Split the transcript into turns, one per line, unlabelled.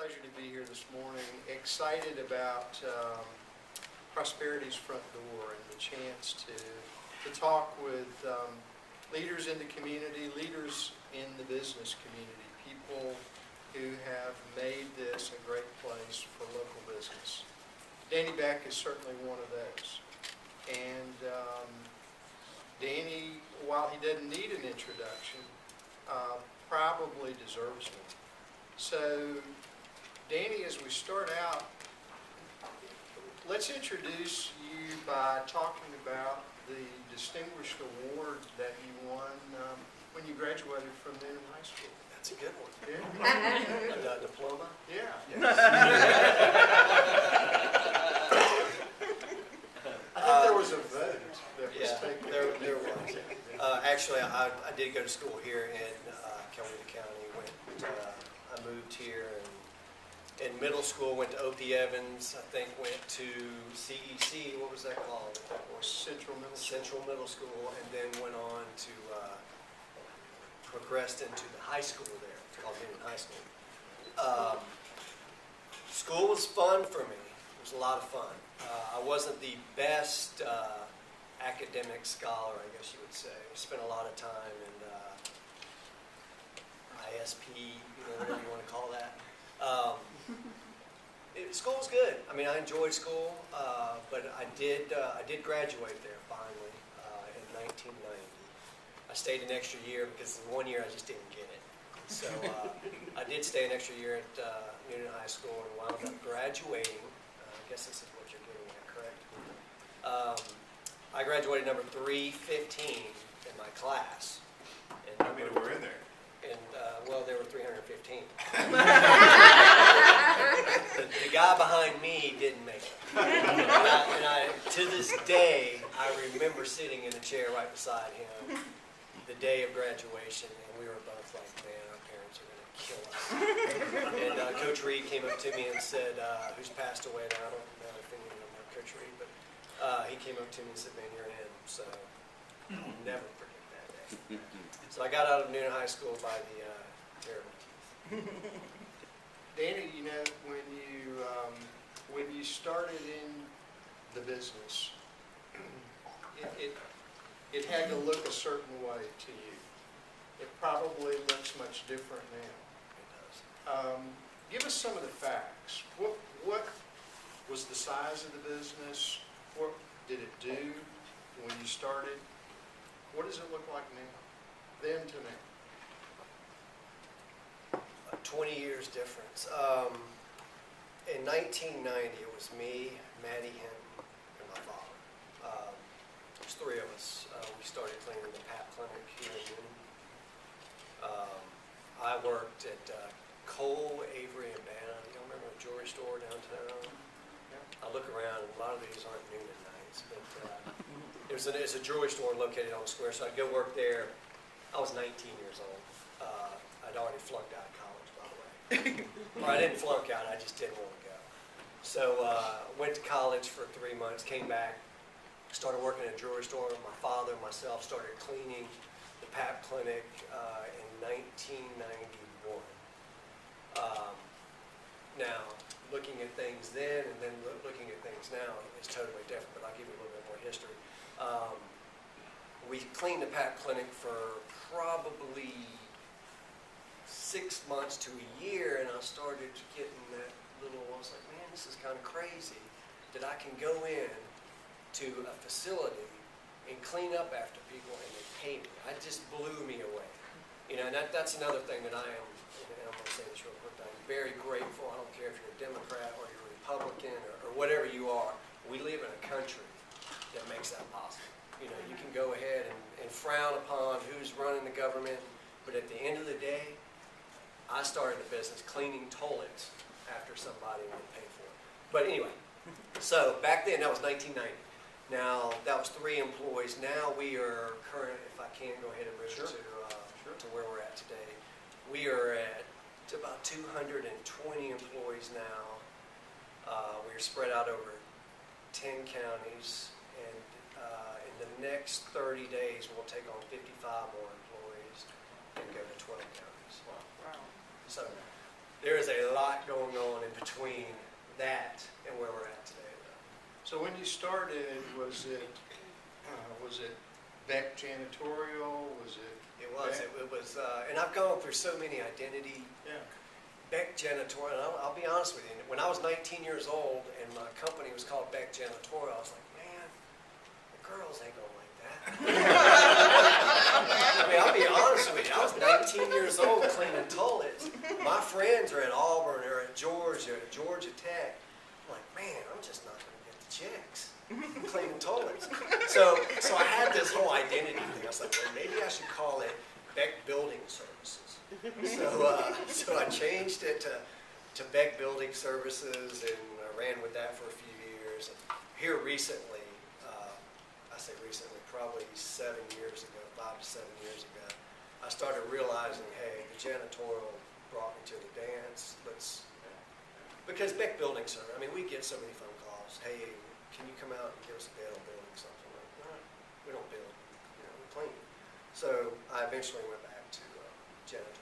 Pleasure to be here this morning. Excited about Prosperity's front door and the chance to talk with leaders in the community, leaders in the business community, people who have made this a great place for local business. Danny Beck is certainly one of those. And Danny, while he doesn't need an introduction, probably deserves one. So, Danny, as we start out, let's introduce you by talking about the distinguished award that you won when you graduated from Newnan High School.
That's a good one.
Yeah.
A diploma?
Yeah.
Yes.
I think there was a vote that was taken.
There was. Actually, I did go to school here in Coweta County. I moved here and in middle school went to O.P. Evans. I think went to CEC. What was that called?
Central Middle School.
And then went on to progressed into the high school there. It's called Newnan High School. School was fun for me. It was a lot of fun. I wasn't the best academic scholar, I guess you would say. I spent a lot of time in ISP, whatever you want to call that. School was good. I mean, I enjoyed school, but I did graduate there finally in 1990. I stayed an extra year because in 1 year I just didn't get it. So I did stay an extra year at Newnan High School and wound up graduating. I guess this is what you're getting at, correct? I graduated number 315 in my class. And
How many were in there?
And well, there were 315. The guy behind me didn't make it. And I, to this day, I remember sitting in a chair right beside him the day of graduation, and we were both like, man, our parents are going to kill us. And Coach Reed came up to me and said, who's passed away now, I don't know if any of them know Coach Reed, but he came up to me and said, man, you're in. So I'll never forget that day. So I got out of Newnan High School by the terrible teeth.
Danny, when you started in the business, it had to look a certain way to you. It probably looks much different now.
It does.
Give us some of the facts. What was the size of the business? What did it do when you started? What does it look like now, then to now?
20 years difference. In 1990, it was me, Maddie Hinton, and my father. There's three of us. We started cleaning the PAP clinic here in Newnan. I worked at Cole, Avery, and Bannon. You don't remember a jewelry store downtown? I look around, and a lot of these aren't Newnan nights, but it's a jewelry store located on the square, so I'd go work there. I was 19 years old. I'd already flunked out of college, by the way. Or I didn't flunk out, I just didn't want to go. So went to college for 3 months, came back, started working at a jewelry store. My father and myself started cleaning the PAP clinic in 1991. Now, looking at things then and then looking at things now is totally different, but I'll give you a little bit more history. We cleaned the PAP clinic for probably 6 months to a year, and I started getting that I was like, man, this is kind of crazy that I can go in to a facility and clean up after people and they pay me. It just blew me away. And that's another thing that I am, and I'm going to say this real quick, I'm very grateful. I don't care if you're a Democrat or you're a Republican or whatever you are. We live in a country that makes that possible. You can go ahead and frown upon who's running the government, but at the end of the day, I started a business cleaning toilets after somebody would pay for it. But anyway, so back then, that was 1990. Now, that was 3 employees. Now we are current, if I can go ahead and move to where we're at today. We are at about 220 employees now. We're spread out over 10 counties, and in the next 30 days, we'll take on 55 more employees and go to 12 counties. Wow. So there is a lot going on in between that and where we're at today, though.
So when you started, was it Beck Janitorial? Was it?
It was, and I've gone through so many identity.
Yeah.
Beck Janitorial, and I'll be honest with you, when I was 19 years old and my company was called Beck Janitorial, I was like, man, the girls ain't gonna like that. I mean, I'll be honest with you, I was 19 years old cleaning toilets. My friends are at Auburn or at Georgia Tech. I'm like, man, I'm just not gonna get the checks cleaning toilets. So I had this whole identity thing. I was like, well, maybe I should call it Beck Building Services. So I changed it to Beck Building Services, and I ran with that for a few years. And here recently, I say recently, probably 5 to 7 years ago, I started realizing, hey, the janitorial brought me to the dance. Because Beck Building Service, I mean, we get so many phone calls. Hey, can you come out and give us a bid on building something? I'm like, no, we don't build, we clean. So I eventually went back to janitorial.